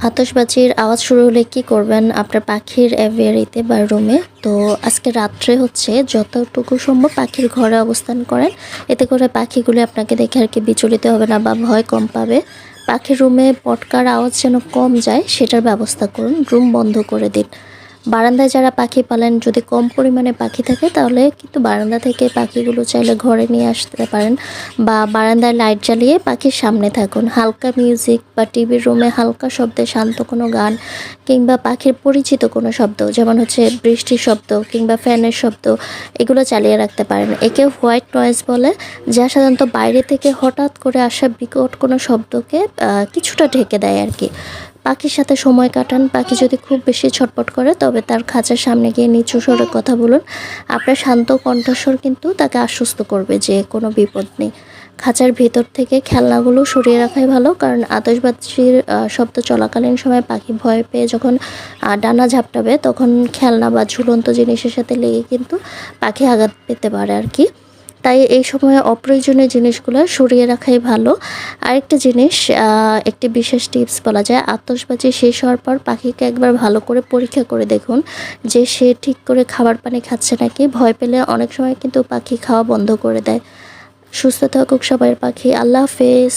আতশবাজির আওয়াজ শুরু হলে কি করবেন আপনার পাখির এভিয়ারিতে বা রুমে। তো আজকে রাত্রে হচ্ছে যতটুকু সম্ভব পাখির ঘরে অবস্থান করেন, এতে করে পাখিগুলি আপনাকে দেখে আর কি বিচলিত হবে না বা ভয় কম পাবে। পাখির রুমে পটকার আওয়াজ যেন কম যায় সেটার ব্যবস্থা করুন, রুম বন্ধ করে দিন। বারান্দায় যারা পাখি পালেন, যদি কম পরিমাণে পাখি থাকে তাহলে কিন্তু বারান্দা থেকে পাখিগুলো চাইলে ঘরে নিয়ে আসতে পারেন, বা বারান্দায় লাইট জ্বালিয়ে পাখির সামনে থাকুন। হালকা মিউজিক বা টিভির রুমে হালকা শব্দে শান্ত কোনো গান কিংবা পাখির পরিচিত কোনো শব্দ, যেমন হচ্ছে বৃষ্টির শব্দ কিংবা ফ্যানের শব্দ, এগুলো চালিয়ে রাখতে পারেন। একে হোয়াইট নয়েজ বলে, যা সাধারণত বাইরে থেকে হঠাৎ করে আসা বিকট কোনো শব্দকে কিছুটা ঢেকে দেয় আর কি। পাখির সাথে সময় কাটান। পাখি যদি খুব বেশি ছটপট করে তবে তার খাঁচার সামনে গিয়ে নিচু স্বরে কথা বলুন। আপনার শান্ত কণ্ঠস্বর কিন্তু তাকে আশ্বস্ত করবে যে কোনো বিপদ নেই। খাঁচার ভেতর থেকে খেলনাগুলো সরিয়ে রাখাই ভালো, কারণ আতশবাজির শব্দ চলাকালীন সময় পাখি ভয় পেয়ে যখন ডানা ঝাপটাবে তখন খেলনা বা ঝুলন্ত জিনিসের সাথে লেগে কিন্তু পাখি আঘাত পেতে পারে আর কি। তাই এই সময়ে অপ্রয়োজনীয় জিনিসগুলো সরিয়ে রাখাই ভালো। আরেকটা জিনিস, একটি বিশেষ টিপস বলা যায়, আতশবাজি শেষ হওয়ার পর পাখিকে একবার ভালো করে পরীক্ষা করে দেখুন যে সে ঠিক করে খাবার পানি খাচ্ছে নাকি। ভয় পেলে অনেক সময় কিন্তু পাখি খাওয়া বন্ধ করে দেয়। সুস্থ থাকুক সবাই পাখি। আল্লাহ হাফেজ।